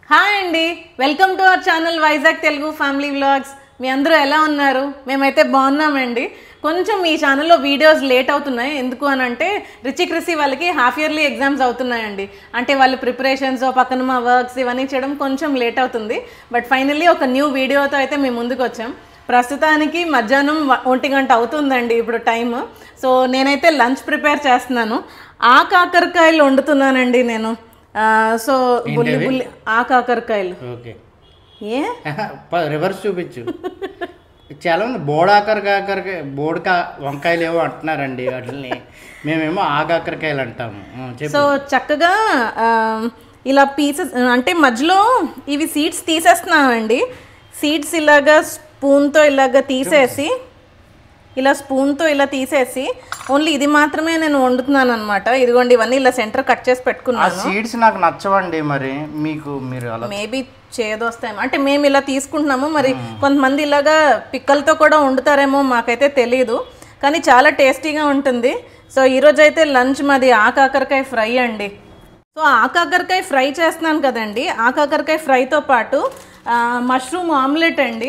Hi అండి, welcome to our channel Vizag Telugu family vlogs. మీ అందరూ ఎలా ఉన్నారు? మేమైతే బాగున్నామండి. కొంచెం ఈ ఛానల్లో వీడియోస్ లేట్ అవుతున్నాయి. ఎందుకు అని అంటే రిచి క్రిసి వాళ్ళకి హాఫ్ ఇయర్లీ ఎగ్జామ్స్ అవుతున్నాయండి. అంటే వాళ్ళ ప్రిపరేషన్స్, పక్కన మా వర్క్స్ ఇవన్నీ చేయడం కొంచెం లేట్ అవుతుంది. బట్ ఫైనల్లీ ఒక న్యూ వీడియోతో అయితే మేము ముందుకు వచ్చాం. ప్రస్తుతానికి మధ్యాహ్నం 1 గంట అవుతుందండి ఇప్పుడు టైము. సో నేనైతే లంచ్ ప్రిపేర్ చేస్తున్నాను. ఆ కాకరకాయలు వండుతున్నానండి నేను. సో బుల్లి బుల్లి ఆ కాకరకాయలు. ఓకే, ఏ రివర్స్ చూపించు. చాలా మంది కాకరకాయ వంకాయలు ఏవో అంటున్నారండి. వాటిని మేమేమో ఆ కాకరకాయలు అంటాము. సో చక్కగా ఇలా పీసెస్ అంటే మధ్యలో ఇవి సీడ్స్ తీసేస్తున్నానండి. సీడ్స్ ఇలాగా స్పూన్తో ఇలాగా తీసేసి ఓన్లీ ఇది మాత్రమే నేను వండుతున్నాను అనమాట. ఇదిగోండి, ఇవన్నీ ఇలా సెంటర్ కట్ చేసి పెట్టుకున్నాను. సీడ్స్ నాకు నచ్చవండి. మరి మీరు అలా మేబీ చేదొస్తాయేమో అంటే మేము ఇలా తీసుకుంటున్నాము. మరి కొంతమంది ఇలాగా పిక్కలతో కూడా వండుతారేమో, మాకైతే తెలియదు. కానీ చాలా టేస్టీగా ఉంటుంది. సో ఈరోజు అయితే లంచ్ మాది ఆ కాకరకాయ ఫ్రై అండి. సో ఆ కాకరకాయ ఫ్రై చేస్తున్నాను కదండి. ఆ కాకరకాయ ఫ్రైతో పాటు మష్రూమ్ ఆమ్లెట్ అండి.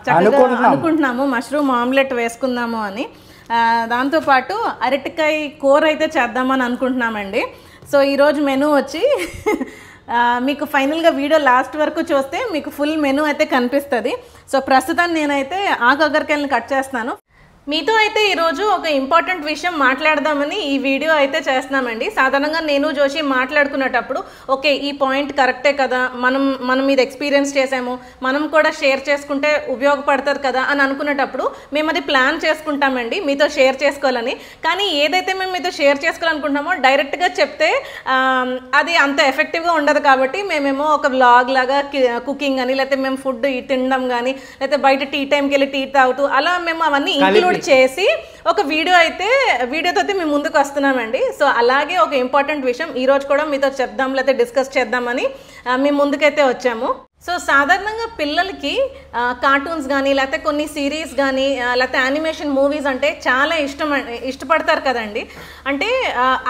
చక్కగా అనుకుంటున్నాము మష్రూమ్ ఆమ్లెట్ వేసుకుందాము అని. దాంతోపాటు అరటికాయ కూర అయితే చేద్దామని అనుకుంటున్నామండి. సో ఈరోజు మెనూ వచ్చి మీకు ఫైనల్గా వీడియో లాస్ట్ వరకు చూస్తే మీకు ఫుల్ మెనూ అయితే కనిపిస్తుంది. సో ప్రస్తుతం నేనైతే ఆ కాకరకాయలను కట్ చేస్తున్నాను. మీతో అయితే ఈరోజు ఒక ఇంపార్టెంట్ విషయం మాట్లాడదామని ఈ వీడియో అయితే చేస్తున్నామండి. సాధారణంగా నేను జోషి మాట్లాడుకునేటప్పుడు ఓకే ఈ పాయింట్ కరెక్టే కదా, మనం ఇది ఎక్స్పీరియన్స్ చేసాము, మనం కూడా షేర్ చేసుకుంటే ఉపయోగపడుతుంది కదా అని అనుకునేటప్పుడు మేము అది ప్లాన్ చేసుకుంటామండి మీతో షేర్ చేసుకోవాలని. కానీ ఏదైతే మేము మీతో షేర్ చేసుకోవాలనుకుంటున్నామో డైరెక్ట్గా చెప్తే అది అంత ఎఫెక్టివ్గా ఉండదు. కాబట్టి మేమేమో ఒక వ్లాగ్ లాగా కుకింగ్ అని, లేకపోతే మేము ఫుడ్ తినడం కానీ, లేకపోతే బయట టీ టైంకి వెళ్ళి టీ తాగుతూ అలా మేము అవన్నీ ఇంక్లూడ్ చేసి ఒక వీడియోతో అయితే మేము ముందుకు వస్తున్నామండి. సో అలాగే ఒక ఇంపార్టెంట్ విషయం ఈ రోజు కూడా మీతో చెప్దాం, లేకపోతే డిస్కస్ చేద్దామని మేము ముందుకైతే వచ్చాము. సో సాధారణంగా పిల్లలకి కార్టూన్స్ కానీ, లేకపోతే కొన్ని సిరీస్ కానీ, లేకపోతే యానిమేషన్ మూవీస్ అంటే చాలా ఇష్టపడతారు కదండి. అంటే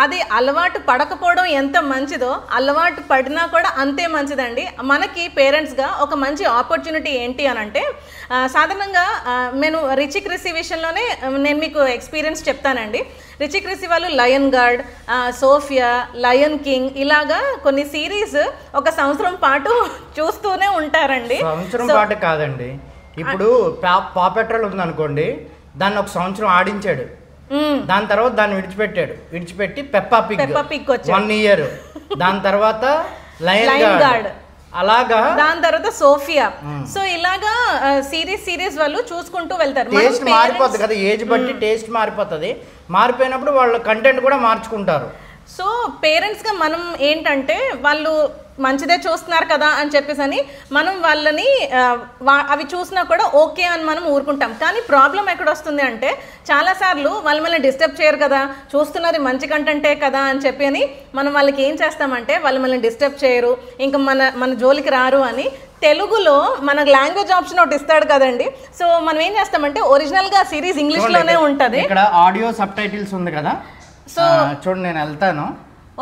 అది అలవాటు పడకపోవడం ఎంత మంచిదో, అలవాటు పడినా కూడా అంతే మంచిదండి. మనకి పేరెంట్స్గా ఒక మంచి ఆపర్చునిటీ ఏంటి అని అంటే, సాధారణంగా నేను రిచి క్రిసి విషయంలోనే నేను మీకు ఎక్స్పీరియన్స్ చెప్తానండి. రిచి క్రిసి వాళ్ళు Lion Guard, Sofia, Lion King ఇలాగా కొన్ని సిరీస్ ఒక సంవత్సరం పాటు చూస్తూనే ఉంటారండి. సంవత్సరం పాటు కాదండి, ఇప్పుడు పాపెట్రోల్ ఉంది అనుకోండి, దాన్ని ఒక సంవత్సరం ఆడించాడు, దాని తర్వాత దాన్ని విడిచిపెట్టి పెప్పా పిగ్ 1 ఇయర్, దాని తర్వాత లయన్ గార్డ్, అలాగా దాని తర్వాత సోఫియా. సో ఇలాగా సిరీస్ వాళ్ళు చూసుకుంటూ వెళ్తారు. టేస్ట్ మారిపోతుంది కదా, ఏజ్ బట్టి టేస్ట్ మారిపోతుంది. మారిపోయినప్పుడు వాళ్ళ కంటెంట్ కూడా మార్చుకుంటారు. సో పేరెంట్స్గా మనం ఏంటంటే వాళ్ళు మంచిదే చూస్తున్నారు కదా అని చెప్పేసి అని మనం వాళ్ళని అవి చూసినా కూడా ఓకే అని మనం ఊరుకుంటాం. కానీ ప్రాబ్లం ఎక్కడ వస్తుంది అంటే చాలాసార్లు వాళ్ళు మనల్ని డిస్టర్బ్ చేయరు కదా, చూస్తున్నది మంచి కంటెంటే కదా అని చెప్పి అని మనం వాళ్ళకి ఏం చేస్తామంటే వాళ్ళు మనల్ని డిస్టర్బ్ చేయరు, ఇంకా మన జోలికి రారు అని తెలుగులో మనకు లాంగ్వేజ్ ఆప్షన్ ఒకటి ఇస్తాడు కదండి. సో మనం ఏం చేస్తామంటే ఒరిజినల్గా సిరీస్ ఇంగ్లీష్లోనే ఉంటుంది. ఇక్కడ ఆడియో సబ్ టైటిల్స్ ఉంది కదా, సో చూడండి నేను వెళ్తాను.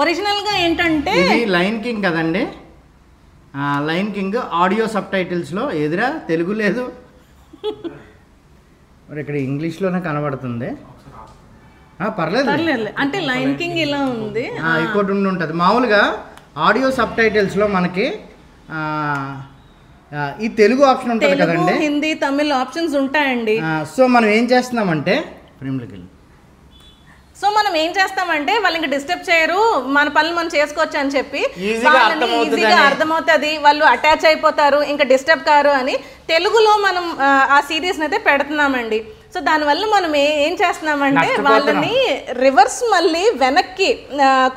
ఒరిజినల్గా ఏంటంటే ఇది లయన్ కింగ్ కదండి, లయన్ కింగ్ ఆడియో సబ్ టైటిల్స్లో ఎదురా తెలుగు లేదు, మరి ఇక్కడ ఇంగ్లీష్లోనే కనబడుతుంది. పర్లేదు అంటే లయన్ కింగ్ ఇలా ఉంది, ఇంకోటి ఉంటుంది. మామూలుగా ఆడియో సబ్ టైటిల్స్లో మనకి ఈ తెలుగు ఆప్షన్ ఉంటుంది కదండి, హిందీ, తమిళ్ ఆప్షన్స్ ఉంటాయండి. సో మనం ఏం చేస్తున్నామంటే ఫ్రేమ్లోకి వెళ్ళి వాళ్ళు ఇంకా డిస్టర్బ్ చేయరు, మన పనులు మనం చేసుకోవచ్చు అని చెప్పి వాళ్ళని ఈజీగా అర్థమవుతుంది, వాళ్ళు అటాచ్ అయిపోతారు, ఇంకా డిస్టర్బ్ కారు అని తెలుగులో మనం ఆ సిరీస్ని అయితే పెడుతున్నామండి. సో దానివల్ల మనం ఏం చేస్తున్నామంటే వాళ్ళని రివర్స్ మళ్ళీ వెనక్కి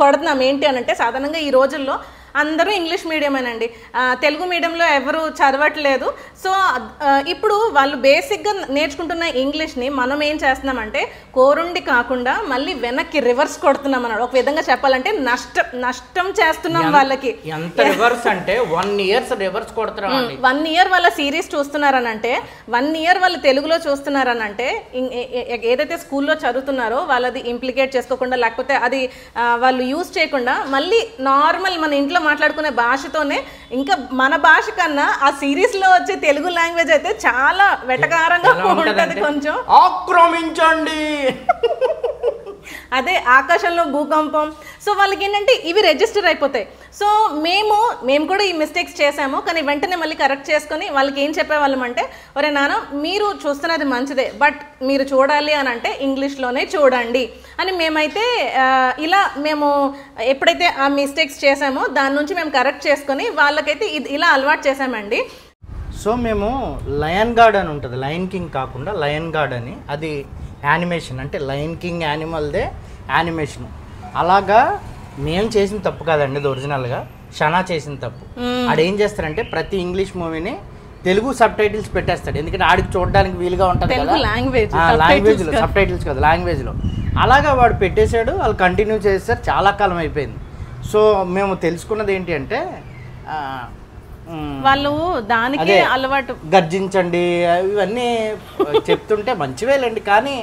కొడుతున్నాం. ఏంటి అని అంటే సాధారణంగా ఈ రోజుల్లో అందరూ ఇంగ్లీష్ మీడియమేనండి, తెలుగు మీడియంలో ఎవరు చదవట్లేదు. సో ఇప్పుడు వాళ్ళు బేసిక్గా నేర్చుకుంటున్న ఇంగ్లీష్ని మనం ఏం చేస్తున్నామంటే కోరుండి కాకుండా మళ్ళీ వెనక్కి రివర్స్ కొడుతున్నాం అన్నాడు. ఒక విధంగా చెప్పాలంటే నష్టం చేస్తున్నాం వాళ్ళకి. ఎంత రివర్స్ అంటే 1 ఇయర్ రివర్స్ కొడుతున్నాం. 1 ఇయర్ వాళ్ళ సిరీస్ చూస్తున్నారనంటే, 1 ఇయర్ వాళ్ళు తెలుగులో చూస్తున్నారనంటే ఏదైతే స్కూల్లో చదువుతున్నారో వాళ్ళది ఇంప్లికేట్ చేసుకోకుండా, లేకపోతే అది వాళ్ళు యూజ్ చేయకుండా మళ్ళీ నార్మల్ మన ఇంట్లో మాట్లాడుకునే భాషతోనే ఇంకా మన భాష కన్నా ఆ సిరీస్లో వచ్చే తెలుగు లాంగ్వేజ్ అయితే చాలా వెటకారంగా ఉంటుంది, కొంచెం ఆక్రమించండి. అదే ఆకాశంలో భూకంపం. సో వాళ్ళకి ఏంటంటే ఇవి రిజిస్టర్ అయిపోతాయి. సో మేము కూడా ఈ మిస్టేక్స్ చేసాము, కానీ వెంటనే మళ్ళీ కరెక్ట్ చేసుకొని వాళ్ళకి ఏం చెప్పేవాళ్ళం అంటే, ఒరే నాన్న మీరు చూస్తున్నది మంచిదే, బట్ మీరు చూడాలి అని అంటే ఇంగ్లీష్లోనే చూడండి అని మేమైతే ఇలా మేము ఎప్పుడైతే ఆ మిస్టేక్స్ చేసామో దాని నుంచి మేము కరెక్ట్ చేసుకొని వాళ్ళకైతే ఇలా అలవాటు చేసామండి. సో మేము లయన్ గార్డ్ అని ఉంటుంది, లయన్ కింగ్ కాకుండా లయన్ గార్డ్ అని, అది యానిమేషన్, అంటే లయన్ కింగ్ యానిమల్దే యానిమేషన్. అలాగా మేము చేసిన తప్పు కాదండి, ఇది ఒరిజినల్గా షనా చేసిన తప్పు. ఆడేం చేస్తారంటే ప్రతి ఇంగ్లీష్ మూవీని తెలుగు సబ్ టైటిల్స్ పెట్టేస్తాడు, ఎందుకంటే ఆడికి చూడడానికి వీలుగా ఉంటుంది కదా, లాంగ్వేజ్లో సబ్ టైటిల్స్ కదా లాంగ్వేజ్లో. అలాగా వాడు పెట్టేశాడు, వాళ్ళు కంటిన్యూ చేస్తారు, చాలా కాలం అయిపోయింది. సో మేము తెలుసుకున్నది ఏంటి అంటే వాళ్ళు దానికి అలవాటు గర్జించండి ఇవన్నీ చెప్తుంటే మంచివేలండి, కానీ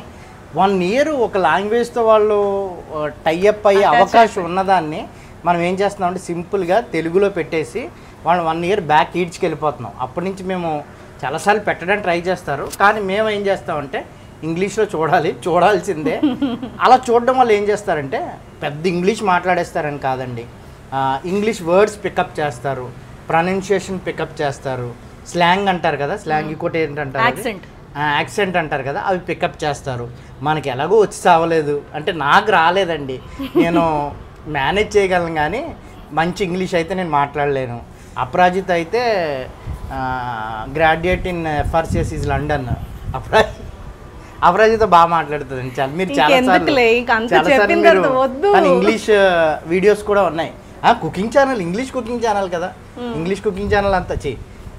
1 year ఒక లాంగ్వేజ్తో వాళ్ళు టైఅప్ అయ్యే అవకాశం ఉన్నదాన్ని మనం ఏం చేస్తున్నామంటే సింపుల్గా తెలుగులో పెట్టేసి వాళ్ళు 1 year బ్యాక్ ఈడ్చుకెళ్ళిపోతున్నాం. అప్పటి నుంచి మేము చాలాసార్లు పెట్టడానికి ట్రై చేస్తారు, కానీ మేము ఏం చేస్తామంటే ఇంగ్లీష్లో చూడాల్సిందే. అలా చూడడం వల్ల ఏం చేస్తారంటే పెద్ద ఇంగ్లీష్ మాట్లాడేస్తారని కాదండి, ఇంగ్లీష్ వర్డ్స్ పికప్ చేస్తారు, ప్రొనౌన్సియేషన్ పికప్ చేస్తారు, స్లాంగ్ అంటారు కదా, స్లాంగ్ ఇంకోటి ఏంటంటారు యాక్సెంట్ అంటారు కదా, అవి పికప్ చేస్తారు. మనకి ఎలాగో వచ్చి చావలేదు అంటే నాకు రాలేదండి, నేను మేనేజ్ చేయగలను, కానీ మంచి ఇంగ్లీష్ అయితే నేను మాట్లాడలేను. అపరాజిత అయితే గ్రాడ్యుయేట్ ఇన్ FRCS లండన్, అపరాజిత బాగా మాట్లాడుతుంది. చాలా మీరు చాలా ఇంగ్లీష్ వీడియోస్ కూడా ఉన్నాయి. Cooking channel, English cooking channel కదా, ఇంగ్లీష్ కుకింగ్ ఛానల్ అంతా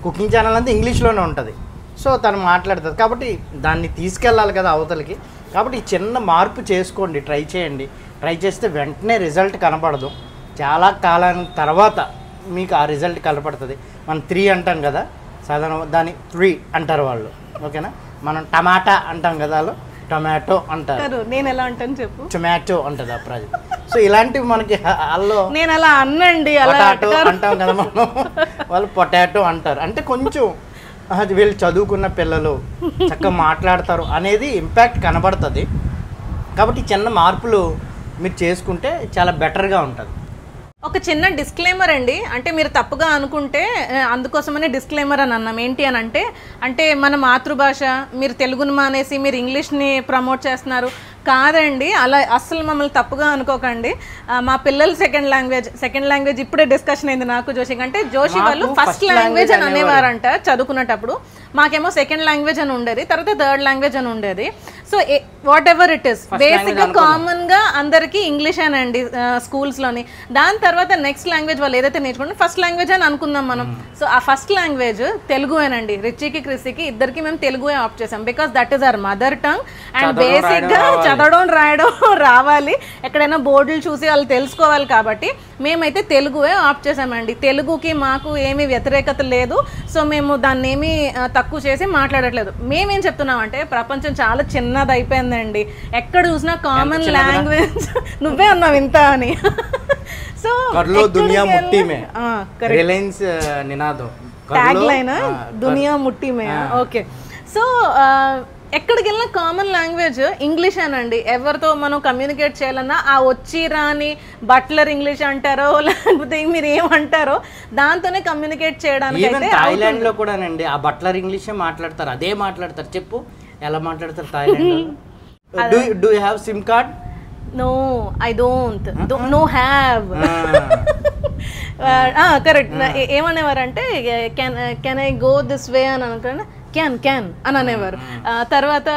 కుకింగ్ ఛానల్ అంతా ఇంగ్లీష్లోనే ఉంటుంది. సో తను మాట్లాడుతుంది కాబట్టి దాన్ని తీసుకెళ్ళాలి కదా అవతలకి. కాబట్టి చిన్న మార్పు చేసుకోండి, ట్రై చేయండి. ట్రై చేస్తే వెంటనే రిజల్ట్ కనపడదు, చాలా కాలం తర్వాత మీకు ఆ రిజల్ట్ కనపడుతుంది. మనం 3 అంటాం కదా సాధారణ, దాన్ని 3 అంటారు వాళ్ళు, ఓకేనా. మనం టమాటా అంటాం కదా, వాళ్ళు టొమాటో అంటారు. నేను ఎలా అంటాను చెప్పు, టొమాటో అంటది అపరాజిత. సో ఇలాంటివి మనకి వాళ్ళు నేను అలా అన్నండి పొటాటో అంటాం కదా మనం, వాళ్ళు పొటాటో అంటారు. అంటే కొంచెం వీళ్ళు చదువుకున్న పిల్లలు చక్కగా మాట్లాడతారు అనేది ఇంపాక్ట్ కనబడుతుంది. కాబట్టి చిన్న మార్పులు మీరు చేసుకుంటే చాలా బెటర్గా ఉంటుంది. ఒక చిన్న డిస్క్లైమర్ అండి, అంటే మీరు తప్పుగా అనుకుంటే అందుకోసమనే డిస్క్లైమర్ అని అన్నాం. ఏంటి అని అంటే మన మాతృభాష, మీరు తెలుగును మానేసి మీరు ఇంగ్లీష్ని ప్రమోట్ చేస్తున్నారు కాదండి, అలా అస్సలు మమ్మల్ని తప్పుగా అనుకోకండి. మా పిల్లలు సెకండ్ లాంగ్వేజ్ ఇప్పుడే డిస్కషన్ అయింది నాకు జోషికి. అంటే జోషి వాళ్ళు ఫస్ట్ లాంగ్వేజ్ అని అనేవారంట చదువుకునేటప్పుడు, మాకేమో సెకండ్ లాంగ్వేజ్ అని ఉండేది, తర్వాత థర్డ్ లాంగ్వేజ్ అని ఉండేది. So what ever it is, బేసిక్గా కామన్గా అందరికీ ఇంగ్లీషేనండి స్కూల్స్లోని. దాని తర్వాత నెక్స్ట్ లాంగ్వేజ్ వాళ్ళు ఏదైతే నేర్చుకుంటే ఫస్ట్ లాంగ్వేజ్ అని అనుకుందాం మనం. సో ఆ ఫస్ట్ లాంగ్వేజ్ తెలుగువేనండి. రిచికి క్రిస్కి ఇద్దరికి మేము తెలుగువే ఆప్ట్ చేసాం, because that is our mother tongue. And బేసిక్గా చదవడం రాయడం రావాలి, ఎక్కడైనా బోర్డులు చూసి వాళ్ళు తెలుసుకోవాలి. కాబట్టి మేమైతే తెలుగువే ఆప్ట్ చేసామండి. తెలుగుకి మాకు ఏమీ వ్యతిరేకత లేదు. సో మేము దాన్ని ఏమీ తక్కువ చేసి మాట్లాడట్లేదు. మేమేం చెప్తున్నామంటే ప్రపంచం చాలా చిన్నది అయిపోయిందండి, ఎక్కడ చూసినా కామన్ లాంగ్వేజ్. నువ్వే అన్నావు ఇంత అని. సో దునియా ముట్టి మే, రిలయన్స్ నినాదం ట్యాగ్ లైన్ దునియా ముట్టి మే. ఓకే, సో ఎక్కడికి వెళ్ళినా కామన్ లాంగ్వేజ్ ఇంగ్లీషేనండి. ఎవరితో మనం కమ్యూనికేట్ చేయాలన్నా ఆ వచ్చి రాని బట్లర్ ఇంగ్లీష్ అంటారో లేకపోతే మీరు ఏమంటారో దాంతోనే కమ్యూనికేట్ చేయడానికి. థాయిలాండ్ లో కూడానండి ఆ బట్లర్ ఇంగ్లీషే మాట్లాడతారు, అదే మాట్లాడతారు. చెప్పు ఎలా మాట్లాడతారు Thailand? Do you have SIM card? No, I don't. No have. Correct. ఏమనేవారంటే can I go this way అని అనుకున్నా, క్యాన్ అని అనేవారు. తర్వాత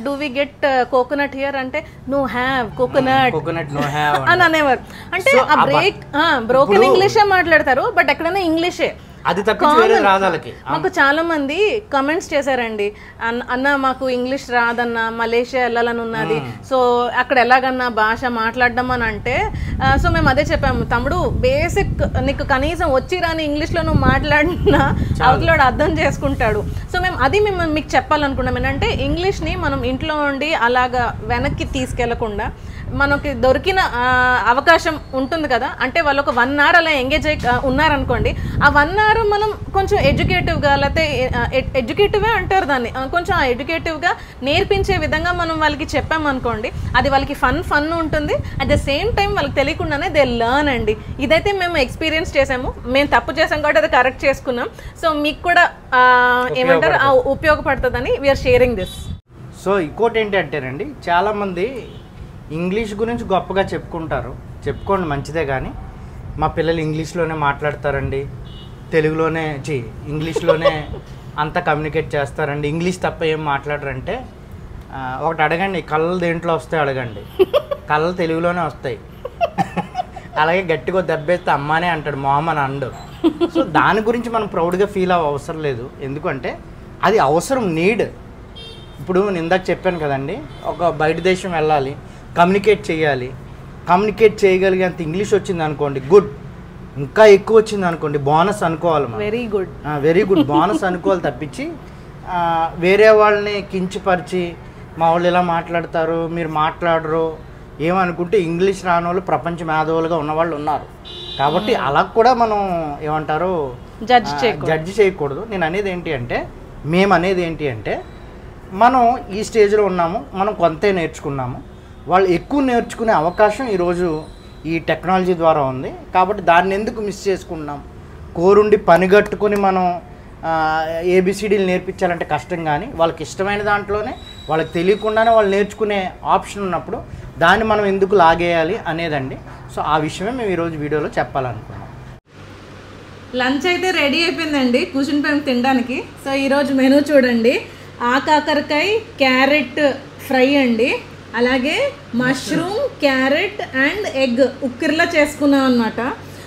do we get coconut here అంటే నో హ్యావ్ కోకోనట్ అని అనేవారు. అంటే ఆ బ్రోకెన్ ఇంగ్లీషే మాట్లాడతారు, బట్ ఎక్కడైనా ఇంగ్లీషే. అది తప్పించి వేరే రాదు వాళ్ళకి. మాకు చాలా మంది కమెంట్స్ చేశారండి, అన్న మాకు ఇంగ్లీష్ రాదన్న, మలేషియా వెళ్ళాలని ఉన్నది, సో అక్కడ ఎలాగన్నా భాష మాట్లాడడం అని అంటే. సో మేము అదే చెప్పాము, తమ్ముడు బేసిక్ నీకు కనీసం వచ్చి రాని ఇంగ్లీష్లో నువ్వు మాట్లాడినా అవతలోడు అర్థం చేసుకుంటాడు. సో మేము అది మీకు చెప్పాలనుకున్నాం ఏంటంటే ఇంగ్లీష్ని మనం ఇంట్లో ఉండి అలాగా వెనక్కి తీసుకెళ్లకుండా మనకి దొరికిన అవకాశం ఉంటుంది కదా, అంటే వాళ్ళు ఒక 1 hour అలా ఎంగేజ్ ఉన్నారనుకోండి, ఆ 1 hour మనం కొంచెం ఎడ్యుకేటివ్గా, లేకపోతే ఎడ్యుకేటివే అంటారు దాన్ని, కొంచెం ఎడ్యుకేటివ్గా నేర్పించే విధంగా మనం వాళ్ళకి చెప్పామనుకోండి, అది వాళ్ళకి ఫన్ ఉంటుంది. అట్ ద సేమ్ టైం వాళ్ళకి తెలియకుండానే దే లర్న్ అండి. ఇదైతే మేము ఎక్స్పీరియన్స్ చేసాము, మేము తప్పు చేసాం కాబట్టి అది కరెక్ట్ చేసుకున్నాం. సో మీకు కూడా ఏమంటారు ఉపయోగపడుతుందని వీఆర్ షేరింగ్ దిస్. సో ఇంకోటి ఏంటంటేనండి, చాలామంది ఇంగ్లీష్ గురించి గొప్పగా చెప్పుకుంటారు, చెప్పుకోండి మంచిదే, కానీ మా పిల్లలు ఇంగ్లీష్లోనే మాట్లాడతారండి, తెలుగులోనే ఇంగ్లీష్లోనే అంతా కమ్యూనికేట్ చేస్తారండి, ఇంగ్లీష్ తప్ప ఏం మాట్లాడరంటే ఒకటి అడగండి, కళ్ళు దేంట్లో వస్తాయి అడగండి, కళ్ళు తెలుగులోనే వస్తాయి. అలాగే గట్టిగా దెబ్బేస్తే అమ్మానే అంటాడు, మామని అండు. సో దాని గురించి మనం ప్రౌడ్గా ఫీల్ అవ్వ అవసరం లేదు, ఎందుకంటే అది అవసరం, నీడ్. ఇప్పుడు నేను ఇందాక చెప్పాను కదండి, ఒక బయట దేశం వెళ్ళాలి, కమ్యూనికేట్ చేయాలి, కమ్యూనికేట్ చేయగలిగేంత ఇంగ్లీష్ వచ్చింది అనుకోండి, గుడ్. ఇంకా ఎక్కువ వచ్చింది అనుకోండి, బోనస్ అనుకోవాలి, వెరీ గుడ్ బోనస్ అనుకోవాలి తప్పించి వేరే వాళ్ళని కించపరిచి మా వాళ్ళు ఇలా మాట్లాడతారు మీరు మాట్లాడరు ఏమనుకుంటే ఇంగ్లీష్ రాని వాళ్ళు ప్రపంచ మేధావులుగా ఉన్నవాళ్ళు ఉన్నారు. కాబట్టి అలా కూడా మనం ఏమంటారు జడ్జి చేయకూడదు. నేను అనేది ఏంటి అంటే, మేము అనేది ఏంటి అంటే, మనం ఈ స్టేజ్లో ఉన్నాము, మనం కొంతే నేర్చుకున్నాము, వాళ్ళు ఎక్కువ నేర్చుకునే అవకాశం ఈరోజు ఈ టెక్నాలజీ ద్వారా ఉంది. కాబట్టి దాన్ని ఎందుకు మిస్ చేసుకుంటున్నాం? కోరుండి పనిగట్టుకొని మనం ఏబిసిడీలు నేర్పించాలంటే కష్టం, కానీ వాళ్ళకి ఇష్టమైన దాంట్లోనే వాళ్ళకి తెలియకుండానే వాళ్ళు నేర్చుకునే ఆప్షన్ ఉన్నప్పుడు దాన్ని మనం ఎందుకు లాగేయాలి అనేదండి. సో ఆ విషయమే మేము ఈరోజు వీడియోలో చెప్పాలనుకున్నాం. లంచ్ అయితే రెడీ అయిపోయిందండి, కూర్చుని తినడానికి. సో ఈరోజు మెనూ చూడండి, ఆకాకరకాయ క్యారెట్ ఫ్రై అండి, అలాగే మష్రూమ్ క్యారెట్ అండ్ ఎగ్ ఉక్కిరిలా చేసుకున్నాం అనమాట.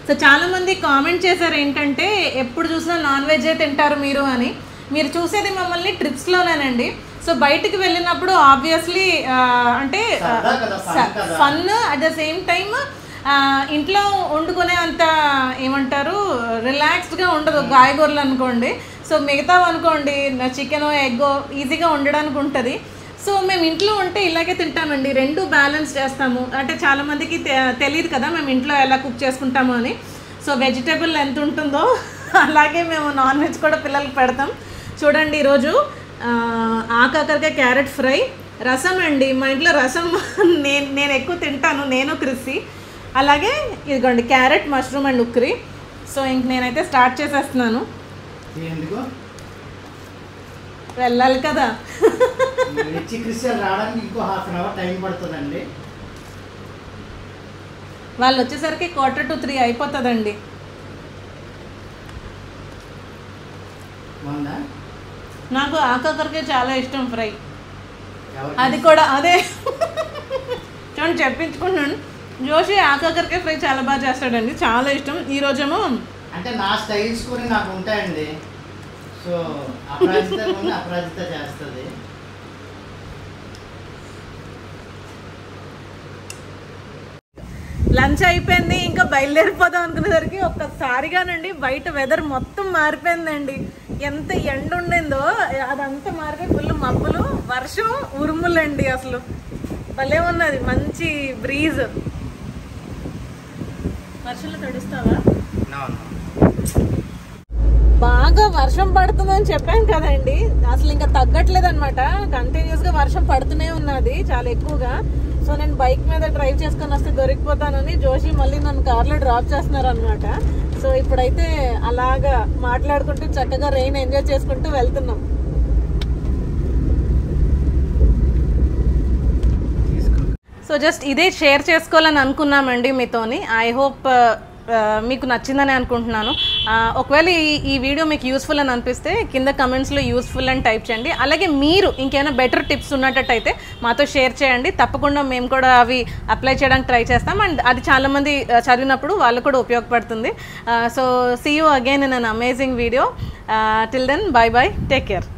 సో చాలామంది కామెంట్ చేశారు ఏంటంటే, ఎప్పుడు చూసినా నాన్ వెజ్ తింటారు మీరు అని. మీరు చూసేది మమ్మల్ని ట్రిప్స్లోనేనండి. సో బయటికి వెళ్ళినప్పుడు ఆబ్వియస్లీ అంటే fun, at the same time ఇంట్లో వండుకునే అంత ఏమంటారు రిలాక్స్డ్గా ఉండదు కాయగూరలు అనుకోండి. సో మిగతా అనుకోండి చికెన్ ఎగ్గో ఈజీగా వండడానికి ఉంటుంది. సో మేము ఇంట్లో ఉంటే ఇలాగే తింటామండి, రెండు బ్యాలెన్స్ చేస్తాము. అంటే చాలామందికి తెలియదు కదా మేము ఇంట్లో ఎలా కుక్ చేసుకుంటాము అని. సో వెజిటేబుల్ ఎంత ఉంటుందో అలాగే మేము నాన్ వెజ్ కూడా పిల్లలకి పెడతాం. చూడండి ఈరోజు ఆకాకరకాయ క్యారెట్ ఫ్రై, రసం అండి. మా ఇంట్లో రసం నేను ఎక్కువ తింటాను, నేను క్రిస్సి. అలాగే ఇదిగోండి క్యారెట్ మష్రూమ్ అండ్ ఉక్కిరి. సో ఇంక నేనైతే స్టార్ట్ చేసేస్తున్నాను. వెళ్ళాలి కదా, వాళ్ళు వచ్చేసరికి 2:45 అయిపోతుందండి. నాకు ఆకాకరకాయ చాలా ఇష్టం ఫ్రై, అది కూడా అదే చూడండి చెప్పించుకున్నాను. జోషి ఆకాకరకాయ ఫ్రై చాలా బాగా చేస్తాడండి, చాలా ఇష్టం. ఈరోజేమో అంటే నా స్టైల్స్ కూడా నాకు ఉంటాయండి. సో అపరాజిత చేస్తుంది. లంచ్ అయిపోయింది, ఇంకా బయలుదేరిపోదాం అనుకునేసరికి ఒక్కసారిగానండి బయట వెదర్ మొత్తం మారిపోయిందండి. ఎంత ఎండ ఉండిందో అదంతా మారిపోయి ఫుల్ మబ్బులు, వర్షం, ఉరుములండి. అసలు భలే ఉన్నది, మంచి బ్రీజ్. వర్షంలో తడుస్తావా? బాగా వర్షం పడుతుందని చెప్పాను కదండి, అసలు ఇంకా తగ్గట్లేదు అనమాట. కంటిన్యూస్ గా వర్షం పడుతూనే ఉన్నది చాలా ఎక్కువగా. సో నేను బైక్ మీద డ్రైవ్ చేసుకొని వస్తే దొరికిపోతానని జోషి మళ్ళీ నన్ను కార్లో డ్రాప్ చేస్తున్నారు అనమాట. సో ఇప్పుడైతే అలాగా మాట్లాడుకుంటూ చక్కగా రెయిన్ ఎంజాయ్ చేసుకుంటూ వెళ్తున్నాం. సో జస్ట్ ఇదే షేర్ చేసుకోవాలని అనుకున్నామండి మీతోని. ఐ హోప్ మీకు నచ్చిందని అనుకుంటున్నాను. ఒకవేళ ఈ వీడియో మీకు యూస్ఫుల్ అని అనిపిస్తే కింద కమెంట్స్లో యూస్ఫుల్ అని టైప్ చేయండి. అలాగే మీరు ఇంకేమైనా బెటర్ టిప్స్ ఉన్నట్టయితే మాతో షేర్ చేయండి, తప్పకుండా మేము కూడా అవి అప్లై చేయడానికి ట్రై చేస్తాం. అండ్ అది చాలామంది చదివినప్పుడు వాళ్ళకు కూడా ఉపయోగపడుతుంది. So see you again in an amazing video. Till then, bye bye, take care.